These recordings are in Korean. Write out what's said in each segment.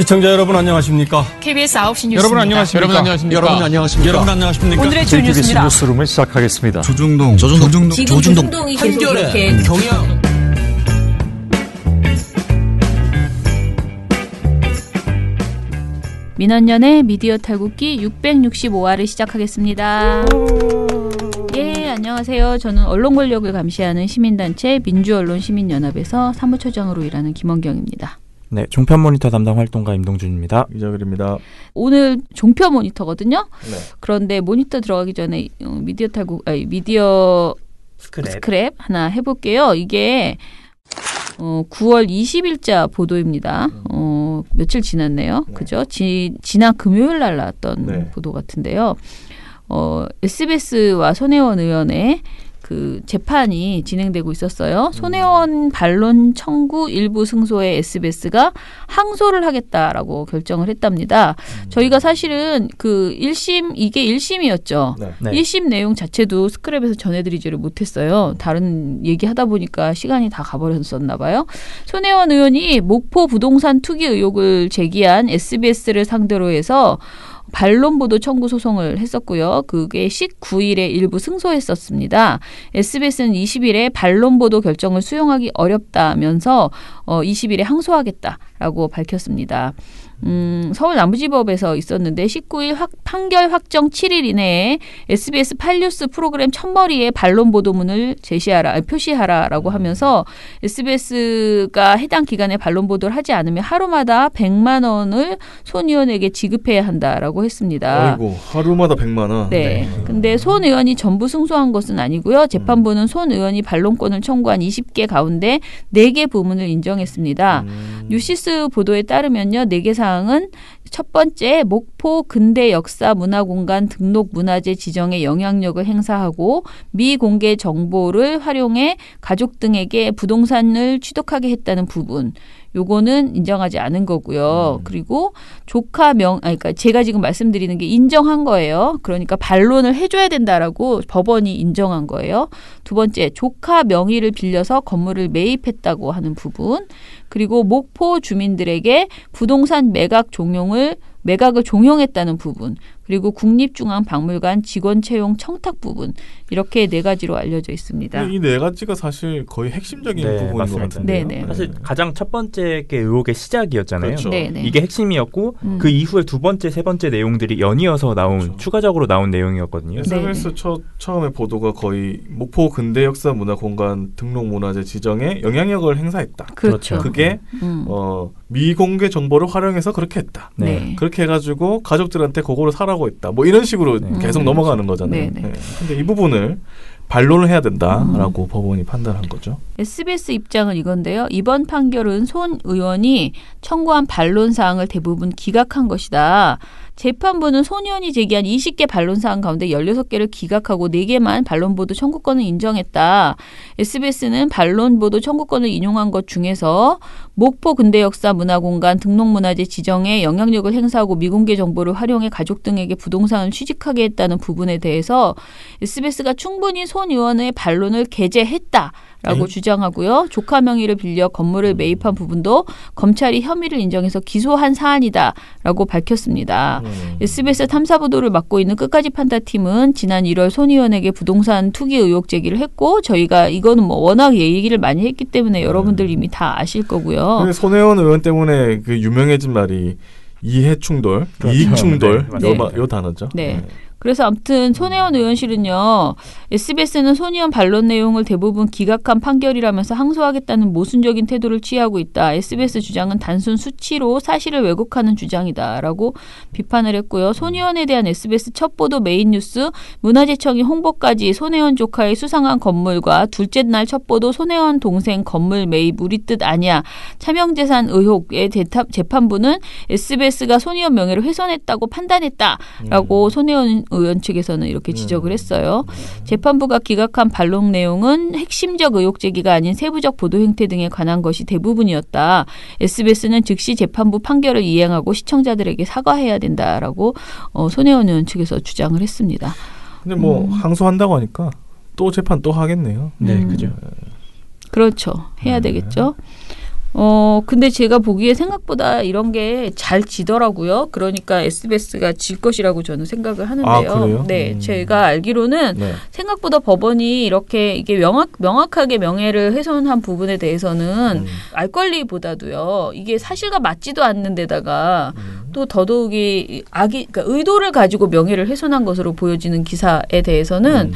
시청자 여러분 안녕하십니까? KBS 9시 뉴스입니다. 여러분 안녕하십니까? 여러분 안녕하십니까? 오늘의 주 뉴스입니다. 뉴스룸을 시작하겠습니다. 조중동 한결의 경영. 민원연의 미디어 탈곡기 665화를 시작하겠습니다. 예, 안녕하세요. 저는 언론 권력을 감시하는 시민단체 민주언론시민연합에서 사무처장으로 일하는 김원경입니다. 네, 종편 모니터 담당 활동가 임동준입니다. 이자글입니다. 오늘 종편 모니터거든요. 네. 그런데 모니터 들어가기 전에 미디어 스크랩 하나 해볼게요. 이게 9월 20일자 보도입니다. 며칠 지났네요. 네. 그죠? 지난 금요일 날 나왔던 네. 보도 같은데요. SBS와 손혜원 의원의 그 재판이 진행되고 있었어요. 손혜원 반론 청구 일부 승소에 SBS가 항소를 하겠다라고 결정을 했답니다. 저희가 사실은 그 1심, 이게 1심이었죠. 네. 1심 내용 자체도 스크랩에서 전해드리지를 못했어요. 다른 얘기하다 보니까 시간이 다 가버렸었나 봐요. 손혜원 의원이 목포 부동산 투기 의혹을 제기한 SBS를 상대로 해서 반론보도 청구 소송을 했었고요. 그게 19일에 일부 승소했었습니다. SBS는 20일에 반론보도 결정을 수용하기 어렵다면서 20일에 항소하겠다라고 밝혔습니다. 서울 남부지법에서 있었는데 19일 판결 확정 7일 이내에 SBS 8뉴스 프로그램 첫머리에 반론 보도문을 표시하라라고 하면서 SBS가 해당 기간에 반론 보도를 하지 않으면 하루마다 100만 원을 손 의원에게 지급해야 한다라고 했습니다. 아이고, 하루마다 100만 원. 네. 근데 손 의원이 전부 승소한 것은 아니고요. 재판부는 손 의원이 반론권을 청구한 20개 가운데 4개 부분을 인정했습니다. 뉴시스 보도에 따르면요. 4개 사항은 첫 번째, 목포 근대 역사 문화공간 등록 문화재 지정에 영향력을 행사하고 미공개 정보를 활용해 가족 등에게 부동산을 취득하게 했다는 부분. 요거는 인정하지 않은 거고요. 그리고 그러니까 제가 지금 말씀드리는 게 인정한 거예요. 그러니까 반론을 해줘야 된다라고 법원이 인정한 거예요. 두 번째, 조카 명의를 빌려서 건물을 매입했다고 하는 부분. 그리고 목포 주민들에게 부동산 매각을 종용했다는 부분. 그리고 국립중앙박물관 직원 채용 청탁 부분. 이렇게 4가지로 알려져 있습니다. 이 4가지가 사실 거의 핵심적인 부분인 것 같은데요. 네네. 사실 가장 첫 번째 게 의혹의 시작이었잖아요. 그렇죠. 네네. 이게 핵심이었고 그 이후에 두 번째, 세 번째 내용들이 연이어서 그렇죠. 추가적으로 나온 내용이었거든요. SBS 처음에 보도가 거의 목포 근대 역사 문화공간 등록 문화재 지정에 영향력을 행사했다. 그렇죠. 그게 미공개 정보를 활용해서 그렇게 했다. 네. 그렇게 해가지고 가족들한테 그거를 사라고 했다. 뭐 이런 식으로 계속 넘어가는 거잖아요. 네. 네. 근데 이 부분을 반론을 해야 된다라고 법원이 판단한 거죠. SBS 입장은 이건데요. 이번 판결은 손 의원이 청구한 반론 사항을 대부분 기각한 것이다. 재판부는 손 의원이 제기한 20개 반론 사항 가운데 16개를 기각하고 4개만 반론보도 청구권을 인정했다. SBS는 반론보도 청구권을 인용한 것 중에서 목포 근대역사 문화공간 등록문화재 지정에 영향력을 행사하고 미공개 정보를 활용해 가족 등에게 부동산을 취직하게 했다는 부분에 대해서 SBS가 충분히 손 의원의 반론을 게재했다라고 주장하고요. 조카 명의를 빌려 건물을 매입한 부분도 검찰이 혐의를 인정해서 기소한 사안이다라고 밝혔습니다. SBS 탐사보도를 맡고 있는 끝까지 판다팀은 지난 1월 손 의원에게 부동산 투기 의혹 제기를 했고 저희가 이거는 뭐 워낙 얘기를 많이 했기 때문에 여러분들 이미 다 아실 거고요. 손혜원 의원 때문에 그 유명해진 말이 이해 충돌, 그렇죠. 이익 충돌 네. 요 단어죠. 네. 그래서 아무튼 손혜원 의원실은요. SBS는 손 의원 반론 내용을 대부분 기각한 판결이라면서 항소하겠다는 모순적인 태도를 취하고 있다. SBS 주장은 단순 수치로 사실을 왜곡하는 주장이다라고 비판을 했고요. 손 의원에 대한 SBS 첫 보도 메인 뉴스 문화재청이 홍보까지 손 의원 조카의 수상한 건물과 둘째 날 첫 보도 손 의원 동생 건물 매입 우리 뜻 아니야. 차명재산 의혹의 재판부는 SBS가 손 의원 명예를 훼손했다고 판단했다라고 손 의원 의원 측에서는 이렇게 지적을 했어요. 재판부가 기각한 반론 내용은 핵심적 의혹 제기가 아닌 세부적 보도 행태 등에 관한 것이 대부분이었다. SBS는 즉시 재판부 판결을 이행하고 시청자들에게 사과해야 된다라고 손혜원 의원 측에서 주장을 했습니다. 근데 뭐 항소한다고 하니까 또 재판 또 하겠네요. 네, 그죠. 그렇죠. 해야 되겠죠. 근데 제가 보기에 생각보다 이런 게 잘 지더라고요. 그러니까 SBS가 질 것이라고 저는 생각을 하는데요. 아, 그래요? 네, 제가 알기로는 네. 생각보다 법원이 이렇게 이게 명확하게 명예를 훼손한 부분에 대해서는 알 권리보다도요. 이게 사실과 맞지도 않는 데다가 또 더더욱이 그러니까 의도를 가지고 명예를 훼손한 것으로 보여지는 기사에 대해서는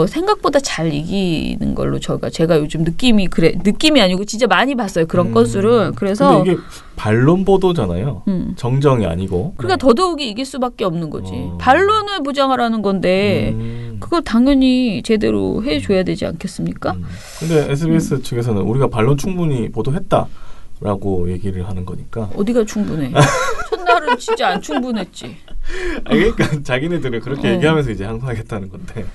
생각보다 잘 이기는 걸로 제가 요즘 느낌이 아니고 진짜 많이 봤어요. 그런 건수를. 그래서 근데 이게 반론 보도잖아요. 정정이 아니고. 그러니까 더더욱이 이길 수밖에 없는 거지. 반론을 부정하라는 건데 그걸 당연히 제대로 해줘야 되지 않겠습니까? 근데 SBS 측에서는 우리가 반론 충분히 보도했다라고 얘기를 하는 거니까. 어디가 충분해? 첫날은 진짜 안 충분했지. 그러니까 자기네들은 그렇게 얘기하면서 이제 항상 하겠다는 건데.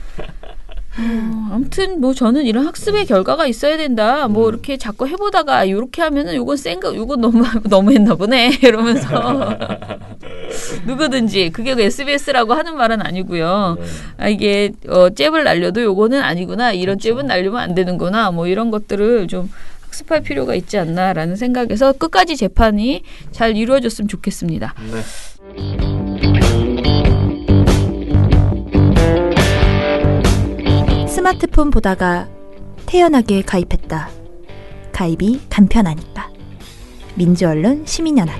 아무튼 뭐 저는 이런 학습의 결과가 있어야 된다. 뭐 이렇게 자꾸 해보다가 이렇게 하면은 요건 센 거, 요건 너무 했나 보네 이러면서 누구든지 그게 SBS라고 하는 말은 아니고요. 이게 잽을 날려도 요거는 아니구나. 이런 잽은 날리면 안 되는구나. 뭐 이런 것들을 좀 학습할 필요가 있지 않나라는 생각에서 끝까지 재판이 잘 이루어졌으면 좋겠습니다. 네. 스마트폰 보다가 태연하게 가입했다. 가입이 간편하니까. 민주언론 시민연합.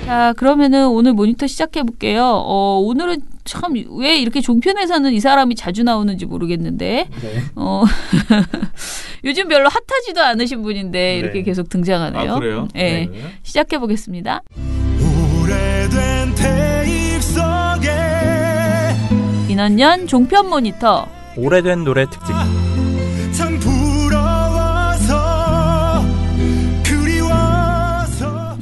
자, 그러면은 오늘 모니터 시작해 볼게요. 오늘은 참 왜 이렇게 종편에서는 이 사람이 자주 나오는지 모르겠는데 네. 요즘 별로 핫하지도 않으신 분인데 이렇게 네. 계속 등장하네요. 아, 그래요? 네. 네. 시작해 보겠습니다. 오래된 테이프 속에 민원연 종편 모니터. 오래된 노래 특집. 참 부러워서 그리워서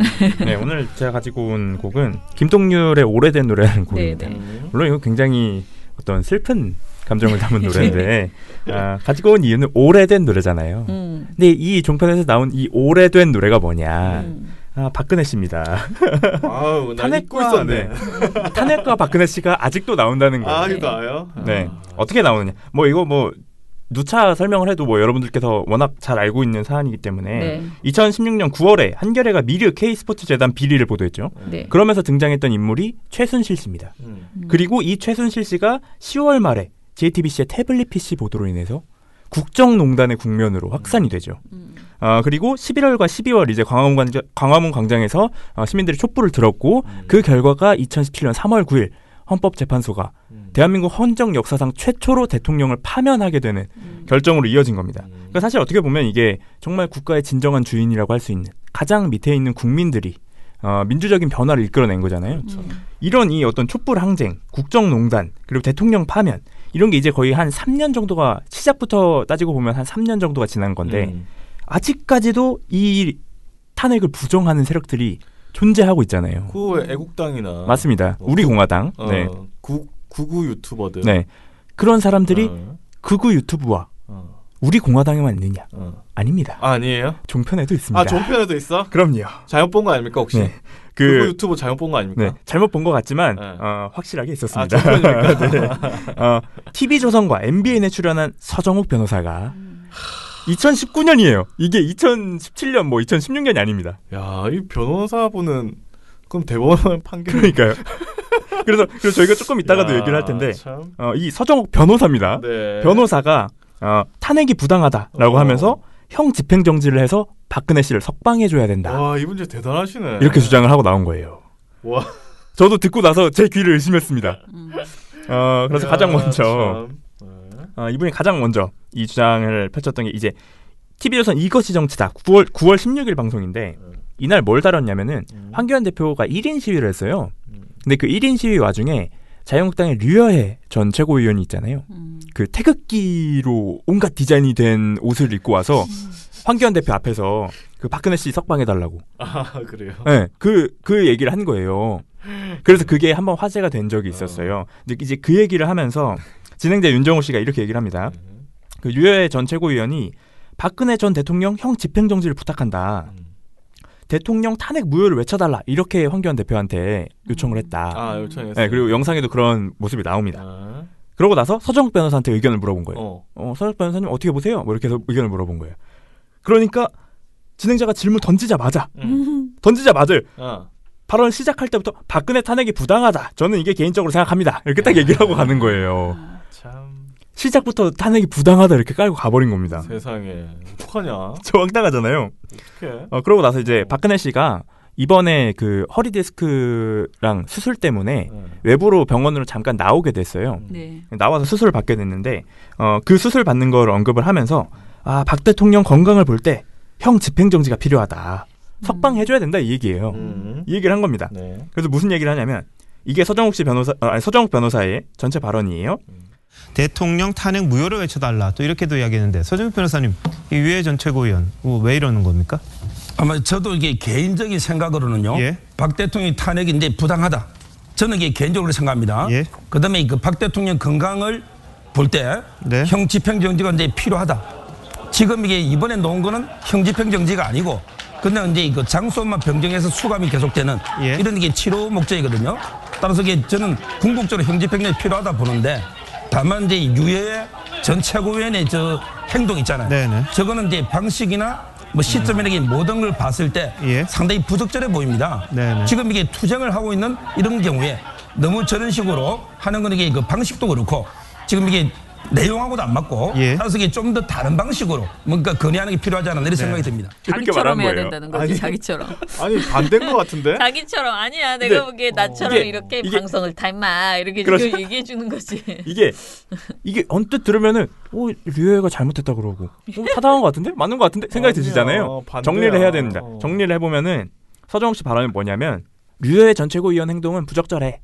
네, 오늘 제가 가지고 온 곡은 김동률의 오래된 노래라는 곡입니다. 네. 물론 이거 굉장히 어떤 슬픈 감정을 담은 노래인데 가지고 온 이유는 오래된 노래잖아요. 근데 이 종편에서 나온 이 오래된 노래가 뭐냐? 박근혜 씨입니다. 아우, 나 잊고 탄핵과 있었네. 탄핵과 박근혜 씨가 아직도 나온다는 거예요. 아, 이거 나와요? 네. 어떻게 나오느냐? 뭐 이거 뭐 누차 설명을 해도 뭐 여러분들께서 워낙 잘 알고 있는 사안이기 때문에 네. 2016년 9월에 한겨레가 미르 K스포츠재단 비리를 보도했죠. 네. 그러면서 등장했던 인물이 최순실 씨입니다. 그리고 이 최순실 씨가 10월 말에 JTBC의 태블릿 PC 보도로 인해서 국정농단의 국면으로 확산이 되죠. 그리고 11월과 12월 이제 광화문 광장에서 시민들이 촛불을 들었고 그 결과가 2017년 3월 9일 헌법재판소가 대한민국 헌정 역사상 최초로 대통령을 파면하게 되는 결정으로 이어진 겁니다. 그러니까 사실 어떻게 보면 이게 정말 국가의 진정한 주인이라고 할 수 있는 가장 밑에 있는 국민들이 민주적인 변화를 이끌어낸 거잖아요. 이런 이 어떤 촛불 항쟁, 국정농단, 그리고 대통령 파면 이런 게 이제 거의 한 3년 정도가 시작부터 따지고 보면 한 3년 정도가 지난 건데 아직까지도 이 탄핵을 부정하는 세력들이 존재하고 있잖아요. 그 애국당이나 맞습니다. 우리 공화당. 네. 구구 유튜버들. 네. 그런 사람들이 극우 유튜브와 우리 공화당에만 있느냐? 아닙니다. 아니에요? 종편에도 있습니다. 아, 종편에도 있어? 그럼요. 잘못 본 거 아닙니까 혹시? 네. 구구 유튜브 잘못 본 거 아닙니까? 네. 잘못 본 것 같지만 네. 확실하게 있었습니다. 아, 종편입니까? 네. TV조선과 MBN에 출연한 서정욱 변호사가 2019년이에요. 이게 2017년 뭐 2016년이 아닙니다. 야, 이 변호사분은 그럼 대법원 판결. 그러니까요. 그래서 저희가 조금 이따가도 야, 얘기를 할 텐데 참. 이 서정욱 변호사입니다. 네. 변호사가 탄핵이 부당하다라고 하면서 형 집행정지를 해서 박근혜 씨를 석방해줘야 된다. 와, 이분 진짜 대단하시네. 이렇게 주장을 하고 나온 거예요. 와. 저도 듣고 나서 제 귀를 의심했습니다. 그래서 야, 가장 먼저 참. 이분이 가장 먼저 이 주장을 펼쳤던 게 이제 TV조선 이것이 정치다 9월 16일 방송인데 이날 뭘 다뤘냐면은 황교안 대표가 1인 시위를 했어요. 근데 그 1인 시위 와중에 자유한국당의 류여해 전 최고위원이 있잖아요. 그 태극기로 온갖 디자인이 된 옷을 입고 와서 황교안 대표 앞에서 그 박근혜 씨 석방해달라고. 아, 그래요? 네, 그 얘기를 한 거예요. 그래서 그게 한번 화제가 된 적이 있었어요. 근데 이제 그 얘기를 하면서 진행자 윤정호 씨가 이렇게 얘기를 합니다. 그 류여해 전 최고위원이 박근혜 전 대통령 형 집행정지를 부탁한다. 대통령 탄핵 무효를 외쳐달라. 이렇게 황교안 대표한테 요청을 했다. 아, 요청했어요. 네, 그리고 영상에도 그런 모습이 나옵니다. 아. 그러고 나서 서정욱 변호사한테 의견을 물어본 거예요. 서정욱 변호사님 어떻게 보세요? 뭐 이렇게 해서 의견을 물어본 거예요. 그러니까 진행자가 질문 던지자마자 발언 시작할 때부터 박근혜 탄핵이 부당하다. 저는 이게 개인적으로 생각합니다. 이렇게 딱 얘기를 하고 가는 거예요. 참 시작부터 탄핵이 부당하다 이렇게 깔고 가버린 겁니다. 세상에 어떡하냐. 저 황당하잖아요. 어떡해. 그러고 나서 이제 박근혜 씨가 이번에 그 허리 디스크랑 수술 때문에 외부로 병원으로 잠깐 나오게 됐어요. 네. 나와서 수술을 받게 됐는데 그 수술 받는 걸 언급을 하면서 박 대통령 건강을 볼 때 형 집행정지가 필요하다. 석방해줘야 된다 이 얘기예요. 이 얘기를 한 겁니다. 네. 그래서 무슨 얘기를 하냐면 이게 서정욱 변호사의 전체 발언이에요. 대통령 탄핵 무효를 외쳐달라. 또 이렇게도 이야기했는데 서정욱 변호사님, 이 유해 전 최고위원 왜 이러는 겁니까? 아마 저도 이게 개인적인 생각으로는요. 예. 박 대통령이 탄핵이 이제 부당하다. 저는 이게 개인적으로 생각합니다. 예. 그다음에 그 박 대통령 건강을 볼 때 네. 형 집행정지가 이제 필요하다. 지금 이게 이번에 놓은 거는 형 집행정지가 아니고 근데 이제 그 장소만 변경해서 수감이 계속되는 예. 이런 게 치료 목적이거든요. 따라서 이게 저는 궁극적으로 형 집행정지 필요하다 보는데 다만 이제 유해 전 최고위원의 저 행동 있잖아요. 네네. 저거는 이제 방식이나 뭐 시점이나 모든 걸 봤을 때 예. 상당히 부적절해 보입니다. 네네. 지금 이게 투쟁을 하고 있는 이런 경우에 너무 저런 식으로 하는 건 이게 그 방식도 그렇고 지금 이게 내용하고도 안 맞고 예. 따라서 이게 좀 더 다른 방식으로 뭔가 건의하는 게 필요하지 않나 이런 생각이 듭니다. 자기처럼 해야 거예요. 된다는 거지. 아니, 자기처럼. 아니 반대인 것 같은데? 자기처럼 아니야. 내가 근데, 보기에 나처럼 이게- 이렇게 이게- 방송을 다 임마 이렇게 그렇죠. 지금 얘기해 주는 거지. 이게 언뜻 들으면은 류혜가 잘못했다 그러고 타당한 것 같은데 맞는 것 같은데 생각이 아니야, 드시잖아요. 반대야. 정리를 해야 됩니다. 정리를 해보면은 서정욱 씨 발언은 뭐냐면 류혜 전 최고위원 행동은 부적절해.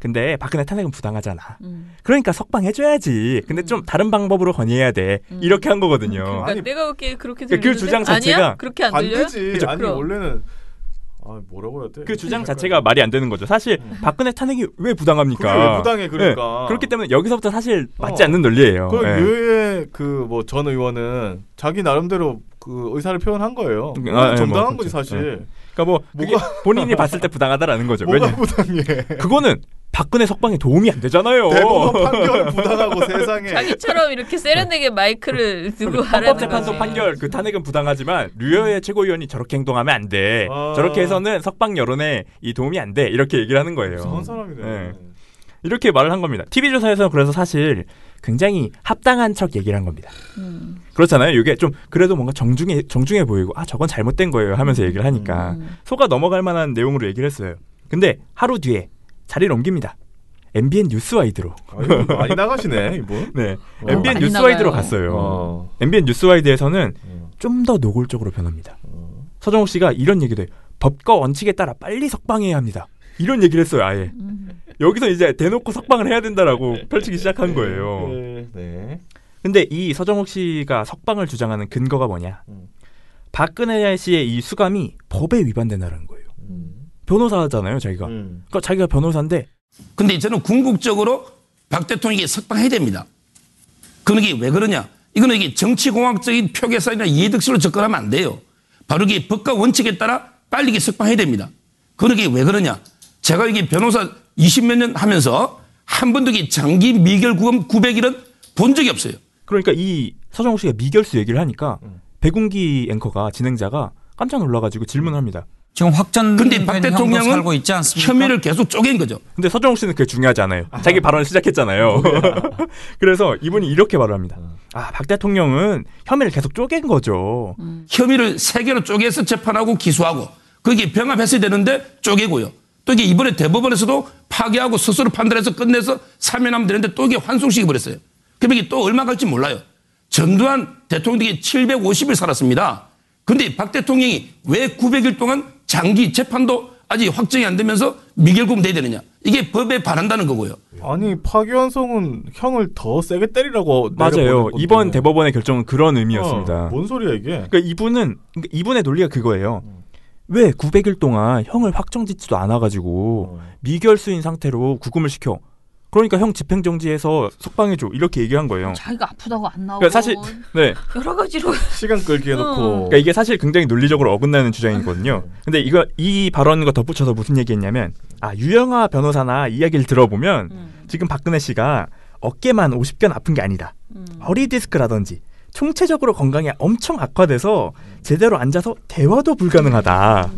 근데 박근혜 탄핵은 부당하잖아. 그러니까 석방해줘야지. 근데 좀 다른 방법으로 건의해야 돼. 이렇게 한 거거든요. 그러니까 아니, 내가 보기에 그렇게 그 들리는데 주장 자체가 아니야? 그렇게 안 들려요? 반대지. 그죠? 아니 그럼. 원래는 뭐라고 해야 돼? 그 주장 자체가 말이 안 되는 거죠. 사실 박근혜 탄핵이 왜 부당합니까? 그게 왜 부당해 그러니까. 네, 그렇기 때문에 여기서부터 사실 맞지 않는 논리예요. 그 네. 유해 그 전 의원은 자기 나름대로 그 의사를 표현한 거예요. 네, 정당한 뭐, 거지 그렇죠. 사실. 그러니까 뭐 그게 본인이 봤을 때 부당하다라는 거죠. 뭐가 왜냐? 부당해? 그거는 박근혜 석방에 도움이 안 되잖아요. 대법원 판결 부당하고 세상에. 자기처럼 이렇게 세련되게 마이크를 두고 하라는 헌법재판소 거지. 판결 그 탄핵은 부당하지만 류여의 최고위원이 저렇게 행동하면 안 돼. 저렇게 해서는 석방 여론에 이 도움이 안 돼. 이렇게 얘기를 하는 거예요. 이상한 사람이네. 네. 이렇게 말을 한 겁니다. TV 조사에서는 그래서 사실 굉장히 합당한 척 얘기를 한 겁니다. 그렇잖아요. 이게 좀 그래도 뭔가 정중해 보이고 저건 잘못된 거예요 하면서 얘기를 하니까 속아 넘어갈 만한 내용으로 얘기를 했어요. 근데 하루 뒤에 자리를 옮깁니다. MBN 뉴스와이드로. 이분 많이 나가시네 이분. 네, 많이 MBN 뉴스와이드로 나가요. 갔어요. MBN 뉴스와이드에서는 좀 더 노골적으로 변합니다. 서정욱 씨가 이런 얘기도 해요. 법과 원칙에 따라 빨리 석방해야 합니다. 이런 얘기를 했어요, 아예. 여기서 이제 대놓고 석방을 해야 된다라고 펼치기 시작한 거예요. 네. 근데 이 서정욱 씨가 석방을 주장하는 근거가 뭐냐? 박근혜 씨의 이 수감이 법에 위반된다는 거예요. 변호사잖아요, 자기가. 그러니까 자기가 변호사인데 근데 저는 궁극적으로 박 대통령이 석방해야 됩니다. 그게 왜 그러냐? 이거는 이게 정치공학적인 표계산이나 이해득실로 접근하면 안 돼요. 바로 이게 법과 원칙에 따라 빨리 이게 석방해야 됩니다. 그게 왜 그러냐? 제가 이게 변호사 20몇 년 하면서 한 번도 이게 장기 미결 구금 900일은 본 적이 없어요. 그러니까 이 서정욱 씨가 미결수 얘기를 하니까 배군기 앵커가 진행자가 깜짝 놀라가지고 질문을 합니다. 지금 확정된 근데 박 형도 대통령은 살고 있지 않습니까? 혐의를 계속 쪼갠 거죠. 근데 서정욱 씨는 그게 중요하지 않아요. 자기 발언을 시작했잖아요. 그래서 이분이 이렇게 말을 합니다. 박 대통령은 혐의를 계속 쪼갠 거죠. 혐의를 세 개로 쪼개서 재판하고 기소하고 그게 병합했어야 되는데 쪼개고요. 또 이게 이번에 대법원에서도 파기하고 스스로 판단해서 끝내서 사면하면 되는데 또 이게 환송시켜 버렸어요. 그럼 이게 또 얼마 갈지 몰라요. 전두환 대통령이 750일 살았습니다. 근데 박 대통령이 왜 900일 동안 장기 재판도 아직 확정이 안 되면서 미결구금 돼야 되느냐. 이게 법에 반한다는 거고요. 아니 파기환송은 형을 더 세게 때리라고 맞아요. 내려보낸 건데. 이번 대법원의 결정은 그런 의미였습니다. 뭔 소리야 이게? 그러니까 이분의 논리가 그거예요. 왜 900일 동안 형을 확정짓지도 않아가지고 미결수인 상태로 구금을 시켜. 그러니까 형 집행정지해서 석방해줘. 이렇게 얘기한 거예요. 자기가 아프다고 안 나오고 그러니까 사실 네. 여러 가지로 시간 끌기 해놓고. 그러니까 이게 사실 굉장히 논리적으로 어긋나는 주장이거든요. 근데 이 발언과 덧붙여서 무슨 얘기했냐면 유영하 변호사나 이야기를 들어보면 지금 박근혜 씨가 어깨만 50견 아픈 게 아니다. 허리 디스크라든지 총체적으로 건강이 엄청 악화돼서 제대로 앉아서 대화도 불가능하다.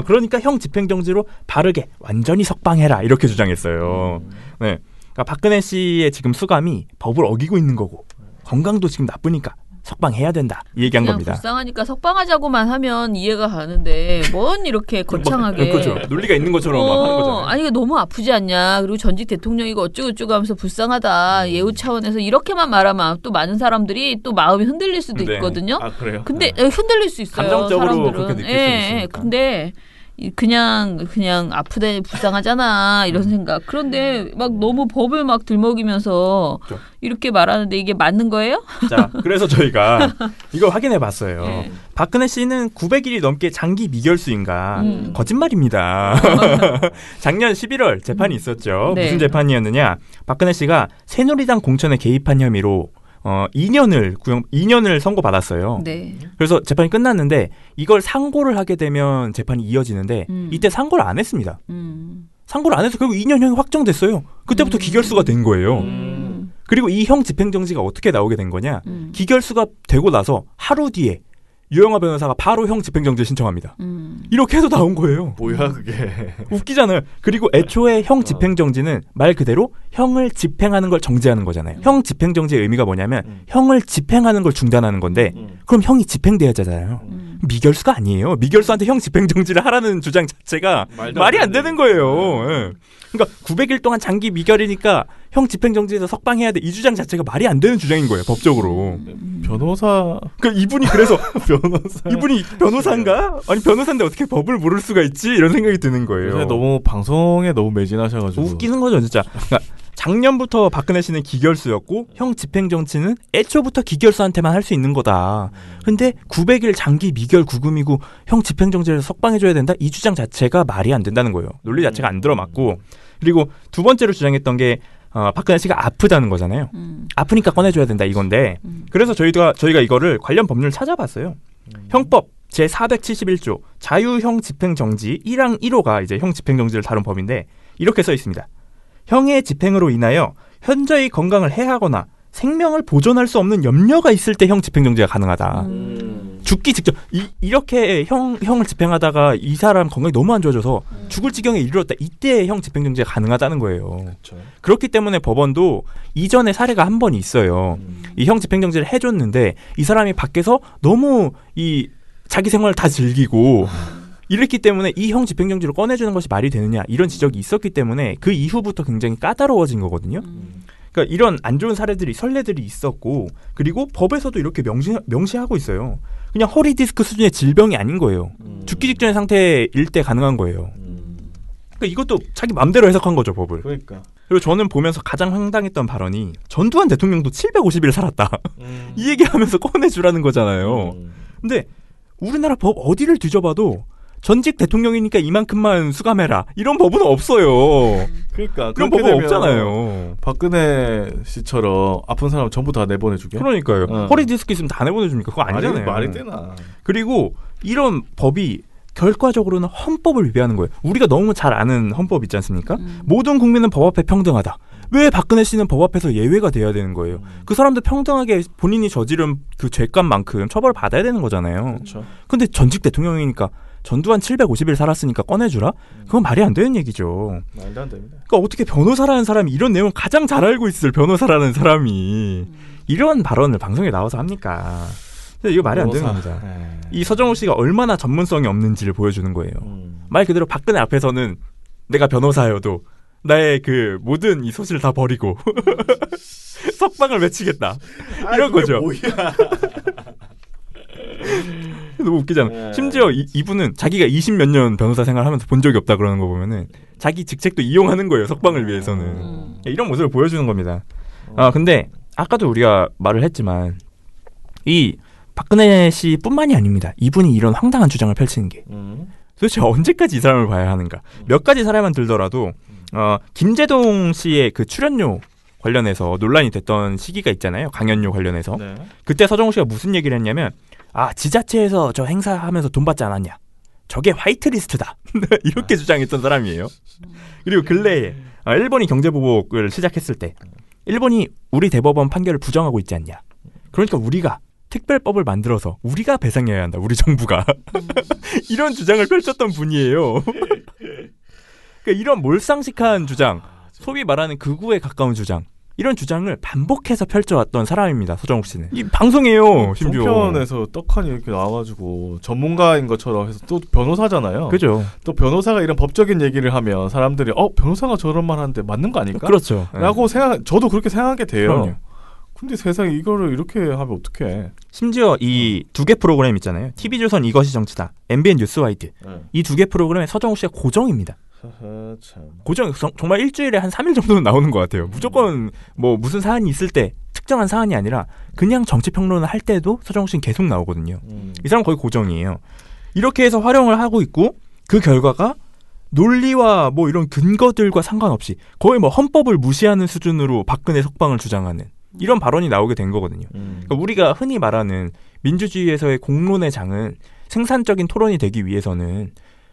그러니까 형 집행정지로 바르게 완전히 석방해라 이렇게 주장했어요. 네, 그러니까 박근혜 씨의 지금 수감이 법을 어기고 있는 거고 건강도 지금 나쁘니까 석방해야 된다 이 얘기한 겁니다. 불쌍하니까 석방하자고만 하면 이해가 가는데 뭔 이렇게 거창하게 그렇죠. 논리가 있는 것처럼 막 하는 거잖아요. 아니 이거 너무 아프지 않냐. 그리고 전직 대통령이고 어쩌고저쩌고 하면서 불쌍하다. 예우 차원에서 이렇게만 말하면 또 많은 사람들이 또 마음이 흔들릴 수도 네. 있거든요. 아 그래요? 근데 흔들릴 수 있어요. 감정적으로 사람들은. 그렇게 느낄 수 있으니까. 근데 그냥 아프대 불쌍하잖아 이런 생각. 그런데 막 너무 법을 막 들먹이면서 그렇죠. 이렇게 말하는데 이게 맞는 거예요? 자, 그래서 저희가 이거 확인해 봤어요. 네. 박근혜 씨는 900일이 넘게 장기 미결수인가? 거짓말입니다. 작년 11월 재판이 있었죠. 네. 무슨 재판이었느냐? 박근혜 씨가 새누리당 공천에 개입한 혐의로 2년을 선고받았어요. 네. 그래서 재판이 끝났는데 이걸 상고를 하게 되면 재판이 이어지는데 이때 상고를 안 했습니다. 상고를 안 해서 결국 2년형이 확정됐어요. 그때부터 기결수가 된 거예요. 그리고 이 형 집행정지가 어떻게 나오게 된 거냐? 기결수가 되고 나서 하루 뒤에 유영하 변호사가 바로 형 집행정지 신청합니다. 이렇게 해서 나온 거예요. 뭐야 그게? 웃기잖아요. 그리고 애초에 형 집행정지는 말 그대로 형을 집행하는 걸 정지하는 거잖아요. 형 집행정지의 의미가 뭐냐면 형을 집행하는 걸 중단하는 건데 그럼 형이 집행돼야 되잖아요. 미결수가 아니에요. 미결수한테 형 집행정지를 하라는 주장 자체가 말이 안 되는 거예요. 예. 그러니까 900일 동안 장기 미결이니까 형 집행정지에서 석방해야 돼. 이 주장 자체가 말이 안 되는 주장인 거예요. 법적으로. 변호사 그러니까 이분이 그래서 변호사 이분이 변호사인가? 아니 변호사인데 어떻게 법을 모를 수가 있지? 이런 생각이 드는 거예요. 너무 방송에 너무 매진하셔가지고 웃기는 거죠 진짜. 그러니까 작년부터 박근혜 씨는 기결수였고 형 집행정지는 애초부터 기결수한테만 할 수 있는 거다. 근데 900일 장기 미결 구금이고 형 집행정지를 석방해줘야 된다? 이 주장 자체가 말이 안 된다는 거예요. 논리 자체가 안 들어맞고. 그리고 두 번째로 주장했던 게 박근혜 씨가 아프다는 거잖아요. 아프니까 꺼내줘야 된다 이건데 그래서 저희가 이거를 관련 법률을 찾아봤어요. 형법 제471조 자유형 집행정지 1항 1호가 이제 형 집행정지를 다룬 법인데 이렇게 써 있습니다. 형의 집행으로 인하여 현저히 건강을 해하거나 생명을 보존할 수 없는 염려가 있을 때 형 집행정지가 가능하다. 죽기 직전 이렇게 형을 집행하다가 이 사람 건강이 너무 안 좋아져서 죽을 지경에 이르렀다. 이때 형 집행정지가 가능하다는 거예요. 그렇죠. 그렇기 때문에 법원도 이전에 사례가 한 번 있어요. 이 형 집행정지를 해줬는데 이 사람이 밖에서 너무 이 자기 생활을 다 즐기고 이랬기 때문에 이 형 집행정지를 꺼내주는 것이 말이 되느냐 이런 지적이 있었기 때문에 그 이후부터 굉장히 까다로워진 거거든요. 그러니까 이런 안 좋은 사례들이 선례들이 있었고 그리고 법에서도 이렇게 명시하고 있어요. 그냥 허리 디스크 수준의 질병이 아닌 거예요. 죽기 직전의 상태일 때 가능한 거예요. 그러니까 이것도 자기 맘대로 해석한 거죠 법을. 그러니까. 그리고 저는 보면서 가장 황당했던 발언이 전두환 대통령도 750일 살았다. 이 얘기하면서 꺼내주라는 거잖아요. 근데 우리나라 법 어디를 뒤져봐도 전직 대통령이니까 이만큼만 수감해라 이런 법은 없어요. 그러니까 그런 법은 없잖아요. 박근혜 씨처럼 아픈 사람 전부 다 내보내주게? 그러니까요. 허리 디스크 있으면 다 내보내줍니까? 그거 아니잖아요. 말이 되나? 그리고 이런 법이 결과적으로는 헌법을 위배하는 거예요. 우리가 너무 잘 아는 헌법 있지 않습니까? 모든 국민은 법 앞에 평등하다. 왜 박근혜 씨는 법 앞에서 예외가 돼야 되는 거예요? 그 사람도 평등하게 본인이 저지른 그 죄값만큼 처벌을 받아야 되는 거잖아요. 그렇죠. 근데 전직 대통령이니까 전두환 750일 살았으니까 꺼내주라? 그건 말이 안 되는 얘기죠. 말도 안 됩니다. 그러니까 어떻게 변호사라는 사람이 이런 내용을 가장 잘 알고 있을 변호사라는 사람이 이런 발언을 방송에 나와서 합니까? 이거 말이 안 되는 겁니다. 이 서정우 씨가 얼마나 전문성이 없는지를 보여주는 거예요. 말 그대로 박근혜 앞에서는 내가 변호사여도 나의 그 모든 이 소실을 다 버리고 석방을 외치겠다. 이런 거죠. 뭐야. 너무 웃기잖아. 심지어 이분은 자기가 20몇 년 변호사 생활하면서 본 적이 없다 그러는 거 보면은 자기 직책도 이용하는 거예요. 석방을 위해서는. 이런 모습을 보여주는 겁니다. 근데 아까도 우리가 말을 했지만 이 박근혜 씨뿐만이 아닙니다. 이분이 이런 황당한 주장을 펼치는 게 도대체 언제까지 이 사람을 봐야 하는가. 몇 가지 사례만 들더라도 김재동 씨의 그 출연료 관련해서 논란이 됐던 시기가 있잖아요. 강연료 관련해서. 네. 그때 서정우 씨가 무슨 얘기를 했냐면 지자체에서 저 행사하면서 돈 받지 않았냐. 저게 화이트리스트다. 이렇게 주장했던 사람이에요. 그리고 근래에 일본이 경제보복을 시작했을 때 일본이 우리 대법원 판결을 부정하고 있지 않냐. 그러니까 우리가 특별법을 만들어서 우리가 배상해야 한다. 우리 정부가. 이런 주장을 펼쳤던 분이에요. 그러니까 이런 몰상식한 주장, 소위 말하는 극우에 가까운 주장, 이런 주장을 반복해서 펼쳐왔던 사람입니다. 서정욱 씨는. 이 방송이에요. 심지어. 종편에서 떡하니 이렇게 나와가지고 전문가인 것처럼 해서 또 변호사잖아요. 그죠. 또 변호사가 이런 법적인 얘기를 하면 사람들이 변호사가 저런 말 하는데 맞는 거 아닐까? 그렇죠. 라고 저도 그렇게 생각하게 돼요. 그럼요. 근데 세상에 이거를 이렇게 하면 어떡해. 심지어 이 두 개 프로그램 있잖아요. TV조선 이것이 정치다, MBN 뉴스와이드. 이 두 개 프로그램에 서정욱 씨가 고정입니다. 참. 고정 정말 일주일에 한 3일 정도는 나오는 것 같아요. 무조건 뭐 무슨 사안이 있을 때 특정한 사안이 아니라 그냥 정치평론을 할 때도 서정욱 씨는 계속 나오거든요. 이 사람 거의 고정이에요. 이렇게 해서 활용을 하고 있고 그 결과가 논리와 뭐 이런 근거들과 상관없이 거의 뭐 헌법을 무시하는 수준으로 박근혜 석방을 주장하는 이런 발언이 나오게 된 거거든요. 그러니까 우리가 흔히 말하는 민주주의에서의 공론의 장은 생산적인 토론이 되기 위해서는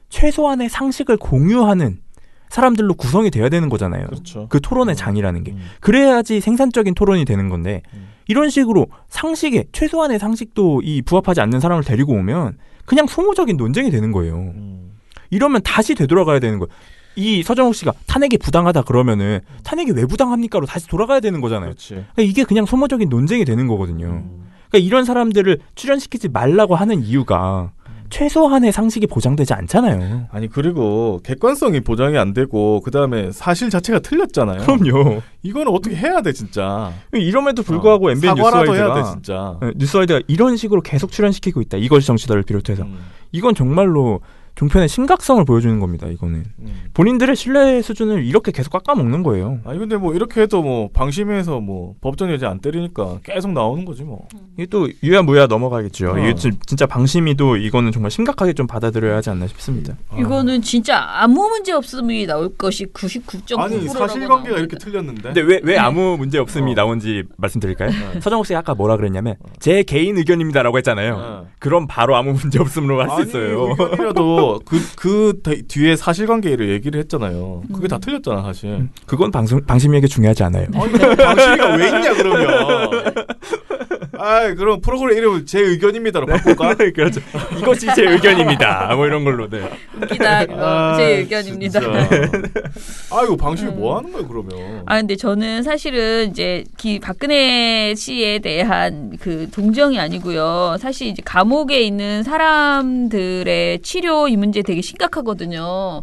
최소한의 상식을 공유하는 사람들로 구성이 돼야 되는 거잖아요. 그렇죠. 그 토론의 장이라는 게. 그래야지 생산적인 토론이 되는 건데 이런 식으로 상식에 최소한의 상식도 부합하지 않는 사람을 데리고 오면 그냥 소모적인 논쟁이 되는 거예요. 이러면 다시 되돌아가야 되는 거예요. 이 서정욱 씨가 탄핵이 부당하다 그러면은 탄핵이 왜 부당합니까로 다시 돌아가야 되는 거잖아요. 그렇지. 그러니까 이게 그냥 소모적인 논쟁이 되는 거거든요. 그러니까 이런 사람들을 출연시키지 말라고 하는 이유가 최소한의 상식이 보장되지 않잖아요. 아니 그리고 객관성이 보장이 안 되고 그다음에 사실 자체가 틀렸잖아요. 그럼요. 이거는 어떻게 해야 돼 진짜. 이럼에도 불구하고 MBN 사과라도 뉴스와이드가 해야 돼 진짜. 뉴스와이드가 이런 식으로 계속 출연시키고 있다. 이것이 정치다를 비롯해서. 이건 정말로 종편의 심각성을 보여주는 겁니다. 이거는 본인들의 신뢰 수준을 이렇게 계속 깎아먹는 거예요. 아니 근데 뭐 이렇게 해도 뭐 방심해서 뭐 법정 여자 안 때리니까 계속 나오는 거지 뭐. 이게 또 유야무야 넘어가겠죠. 이게 진짜 방심이도 이거는 정말 심각하게 좀 받아들여야 하지 않나 싶습니다. 이거는 진짜 아무 문제 없음이 나올 것이 99.9%라고 아니 사실관계가 이렇게 틀렸는데. 근데 왜 아무 문제 없음이 나온지 말씀드릴까요? 서정욱 씨가 아까 뭐라 그랬냐면 제 개인 의견입니다라고 했잖아요. 그럼 바로 아무 문제 없음으로 할 수 있어요. 의견이라도 그 뒤에 사실관계를 얘기를 했잖아요. 그게 다 틀렸잖아 사실. 그건 방심에게 중요하지 않아요. 아니 방심이가 왜 있냐 그러면. 아 그럼 프로그램 이름을 제 의견입니다로 바꿀까? 그렇죠. 이것이 제 의견입니다. 뭐 이런 걸로. 네. 웃기다. 제 의견입니다. 아이고 방심이 뭐 하는 거예요 그러면? 근데 저는 사실은 이제 박근혜 씨에 대한 그 동정이 아니고요. 사실 이제 감옥에 있는 사람들의 치료 이 문제 되게 심각하거든요.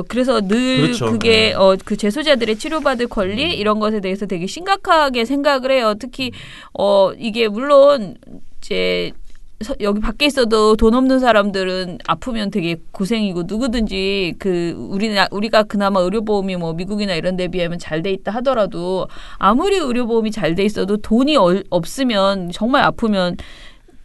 그래서 늘 그렇죠. 그게 그 재소자들의 치료받을 권리 이런 것에 대해서 되게 심각하게 생각을 해요. 특히 이게 물론 이제 여기 밖에 있어도 돈 없는 사람들은 아프면 되게 고생이고 누구든지 우리가 그나마 의료보험이 뭐 미국이나 이런 데 비하면 잘 돼 있다 하더라도 아무리 의료보험이 잘 돼 있어도 돈이 없으면 정말 아프면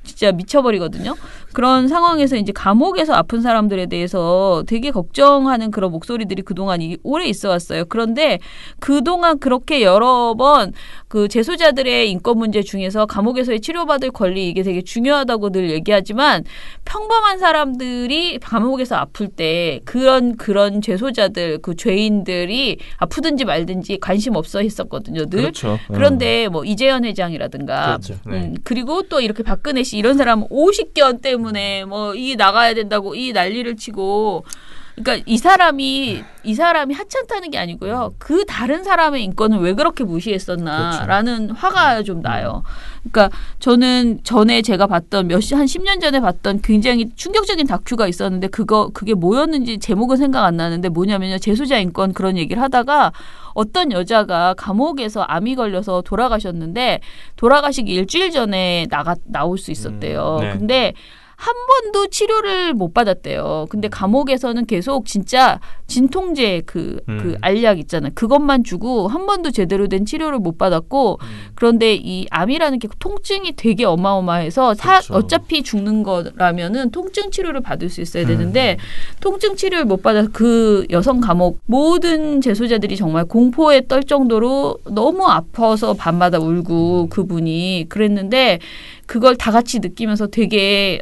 진짜 미쳐버리거든요. 그런 상황에서 이제 감옥에서 아픈 사람들에 대해서 되게 걱정하는 그런 목소리들이 그동안 오래 있어 왔어요. 그런데 그동안 그렇게 여러 번 그 재소자들의 인권 문제 중에서 감옥에서의 치료받을 권리 이게 되게 중요하다고 늘 얘기하지만 평범한 사람들이 감옥에서 아플 때 그런 재소자들 그 죄인들이 아프든지 말든지 관심 없어 했었거든요. 늘. 그렇죠. 그런데 뭐 이재현 회장이라든가 그렇죠. 네. 그리고 또 이렇게 박근혜 씨 이런 사람 50견 때문에 뭐 이 나가야 된다고 이 난리를 치고 그러니까 이 사람이 하찮다는 게 아니고요. 그 다른 사람의 인권을 왜 그렇게 무시했었나라는 그렇죠. 화가 좀 나요. 그러니까 저는 전에 제가 봤던 한 10년 전에 봤던 굉장히 충격적인 다큐가 있었는데 그게 뭐였는지 제목은 생각 안 나는데 뭐냐면요. 재소자 인권 그런 얘기를 하다가 어떤 여자가 감옥에서 암이 걸려서 돌아가셨는데 돌아가시기 일주일 전에 나올 수 있었대요. 네. 근데 한 번도 치료를 못 받았대요. 근데 감옥에서는 계속 진짜 진통제 그 알약 있잖아요. 그것만 주고 한 번도 제대로 된 치료를 못 받았고 그런데 이 암이라는 게 통증이 되게 어마어마해서 그렇죠. 어차피 죽는 거라면은 통증 치료를 받을 수 있어야 되는데 통증 치료를 못 받아서 그 여성 감옥 모든 재소자들이 정말 공포에 떨 정도로 너무 아파서 밤마다 울고 그분이 그랬는데 그걸 다 같이 느끼면서 되게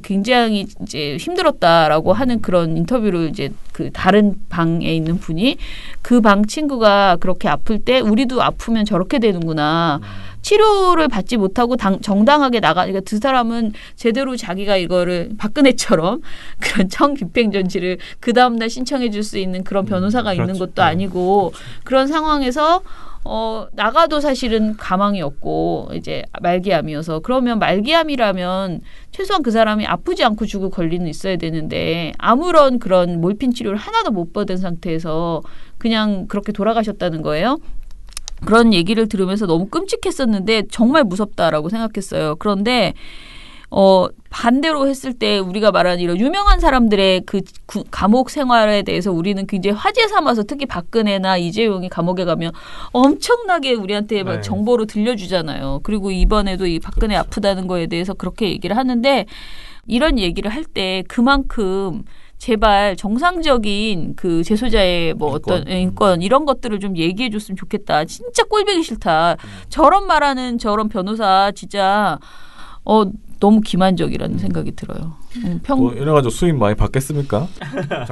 굉장히 이제 힘들었다라고 하는 그런 인터뷰를 이제 그 다른 방에 있는 분이 그 방 친구가 그렇게 아플 때 우리도 아프면 저렇게 되는구나. 치료를 받지 못하고 정당하게 그러니까 두 사람은 제대로 자기가 이거를 박근혜처럼 그런 청집행정지를 그 다음날 신청해 줄 수 있는 그런 변호사가 있는 것도 아니고 그런 상황에서 나가도 사실은 가망이 없고 이제 말기암이어서 그러면 말기암이라면 최소한 그 사람이 아프지 않고 죽을 권리는 있어야 되는데 아무런 그런 몰핀 치료를 하나도 못 받은 상태에서 그냥 그렇게 돌아가셨다는 거예요. 그런 얘기를 들으면서 너무 끔찍했었는데 정말 무섭다라고 생각했어요. 그런데 반대로 했을 때 우리가 말하는 이런 유명한 사람들의 그 감옥 생활에 대해서 우리는 굉장히 화제 삼아서 특히 박근혜나 이재용이 감옥에 가면 엄청나게 우리한테 막 정보로 들려주잖아요. 그리고 이번에도 이 박근혜 아프다는 거에 대해서 그렇게 얘기를 하는데 이런 얘기를 할 때 그만큼 제발 정상적인 그 재소자의 뭐 어떤 인권 이런 것들을 좀 얘기해 줬으면 좋겠다. 진짜 꼴보기 싫다. 저런 말하는 저런 변호사 진짜 너무 기만적이라는 생각이 들어요. 이래가지고 수입 많이 받겠습니까?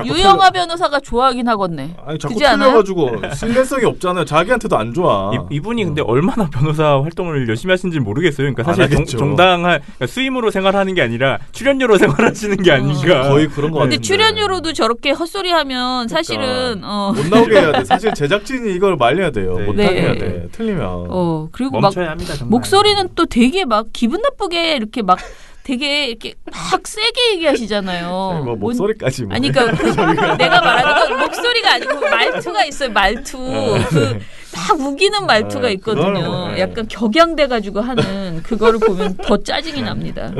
유영아 변호사가 좋아하긴 하겠네. 아니 자꾸 틀려가지고 신뢰성이 없잖아요. 자기한테도 안 좋아. 이분이 근데 얼마나 변호사 활동을 열심히 하시는지 모르겠어요. 그러니까 사실 정당한 그러니까 수임으로 생활하는 게 아니라 출연료로 생활하시는 게 아닌가. 거의 그런 거 같은데. 근데 출연료로도 저렇게 헛소리하면 사실은 못 나오게 해야 돼. 사실 제작진이 이걸 말려야 돼요. 못하게 해야 돼. 틀리면. 그리고 멈춰야 막 합니다, 정말. 목소리는 또 되게 막 기분 나쁘게 이렇게 막 되게 이렇게 막 세게 얘기하시잖아요. 뭐 목소리까지 뭐. 아니 그러니까 내가 말하는 건 목소리가 아니고 말투가 있어요. 말투. 막 우기는 말투가 있거든요. 약간 격양돼가지고 하는 그거를 보면 더 짜증이 납니다.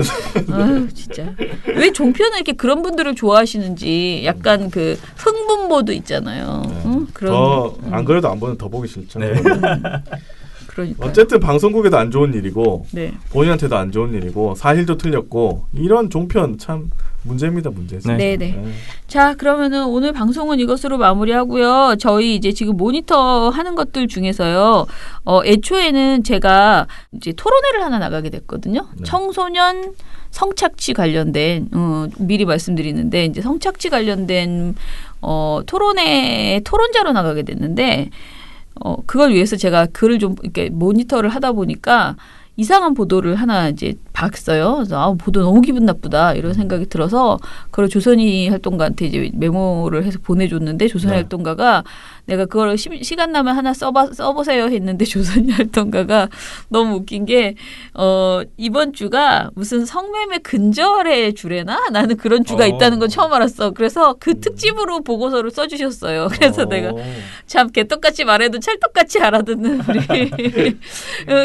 아유 진짜. 왜 종편은 이렇게 그런 분들을 좋아하시는지 약간 그 흥분모드 있잖아요. 그런. 안 그래도 안 보면 더 보기 싫죠. 그러니까. 어쨌든 방송국에도 안 좋은 일이고 네. 본인한테도 안 좋은 일이고 사실도 틀렸고 이런 종편 참 문제입니다. 문제죠. 네네. 자 그러면은 오늘 방송은 이것으로 마무리하고요. 저희 이제 지금 모니터 하는 것들 중에서요. 애초에는 제가 이제 토론회를 하나 나가게 됐거든요. 네. 청소년 성착취 관련된 미리 말씀드리는데 이제 성착취 관련된 토론자로 나가게 됐는데 그걸 위해서 제가 글을 좀 이렇게 모니터를 하다 보니까 이상한 보도를 하나 이제 봤어요. 그래서 보도 너무 기분 나쁘다 이런 생각이 들어서 그걸 조선이 활동가한테 이제 메모를 해서 보내줬는데 조선이 활동가가 내가 그걸 시간 나면 하나 써보세요 했는데 조선이 활동가가 너무 웃긴 게 이번 주가 무슨 성매매 근절의 주래나 나는 그런 주가 있다는 건 처음 알았어. 그래서 그 특집으로 보고서를 써주셨어요. 그래서 내가 참 개떡같이 말해도 찰떡같이 알아듣는 우리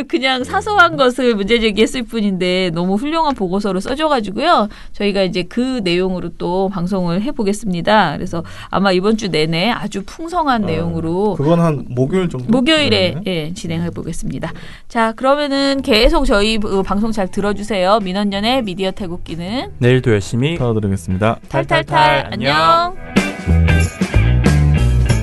그냥 사소한 것을 문제제기했을 뿐인데 너무 훌륭한 보고서를 써줘가지고요. 저희가 이제 그 내용으로 또 방송을 해보겠습니다. 그래서 아마 이번 주 내내 아주 풍성한 내용으로 그건 한 목요일 정도? 목요일에 진행해 보겠습니다. 자 그러면은 계속 저희 방송 잘 들어주세요. 민원연의 미디어 태국기는 내일도 열심히 찾아드리겠습니다. 탈탈탈 안녕.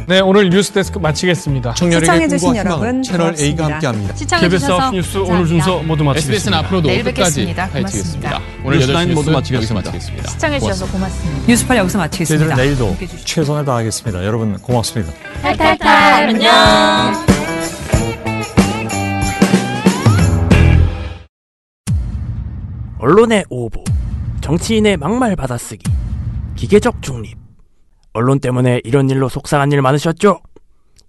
네, 오늘 뉴스데스크 마치겠습니다. 시청해주신 여러분 채널 A가 함께합니다. KBS 9뉴스 오늘 순서 모두 마치겠습니다. SBS는 앞으로도 끝까지 파이트겠습니다. 오늘 8시 모두 마치겠습니다. 시청해주셔서 고맙습니다. 뉴스팔 여기서 마치겠습니다. 저희들은 내일도 최선을 다하겠습니다. 여러분 고맙습니다. 탈탈탈 안녕. 언론의 오보, 정치인의 막말 받아쓰기, 기계적 중립. 언론 때문에 이런 일로 속상한 일 많으셨죠?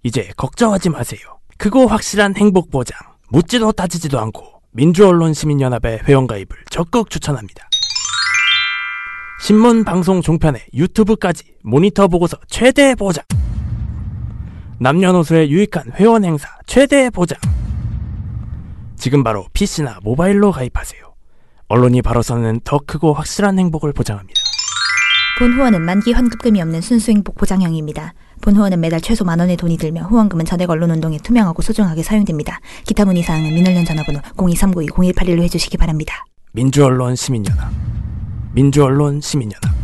이제 걱정하지 마세요. 크고 확실한 행복 보장, 묻지도 따지지도 않고 민주언론시민연합의 회원가입을 적극 추천합니다. 신문, 방송, 종편에 유튜브까지 모니터 보고서 최대 보장. 남녀노소의 유익한 회원 행사 최대 보장. 지금 바로 PC나 모바일로 가입하세요. 언론이 바로서는 더 크고 확실한 행복을 보장합니다. 본 후원은 만기 환급금이 없는 순수 행복 보장형입니다. 본 후원은 매달 최소 10,000원의 돈이 들며 후원금은 전액 언론운동에 투명하고 소중하게 사용됩니다. 기타 문의 사항은 민원연 전화번호 02-392-0181로 해주시기 바랍니다. 민주언론 시민연합. 민주언론 시민연합.